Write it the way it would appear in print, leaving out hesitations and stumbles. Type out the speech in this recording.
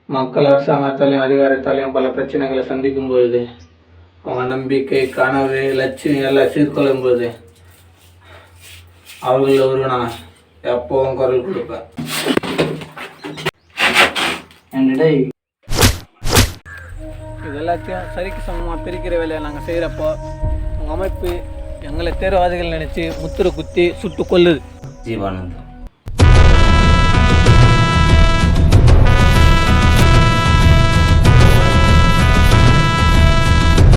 மக்கள் அரசாங்கத்தாலையும் அதிகாரத்தாலையும் பல பிரச்சனைகளை சந்திக்கும் பொழுது, அவங்க நம்பிக்கை, கனவு, லட்சியம் எல்லாம் சீர்கொள்ளும் போது அவர்கள் ஒரு நான் எப்பவும் குரல் கொடுப்பேன். இது எல்லாத்தையும் சரிக்கு சமமாக பிரிக்கிற வேலையை நாங்கள் செய்கிறப்போ உங்கள் அமைப்பு எங்களை தேர்வாதிகள் நினச்சி முத்திரை குத்தி சுட்டு கொல்லுது. ஜீவானந்தம்.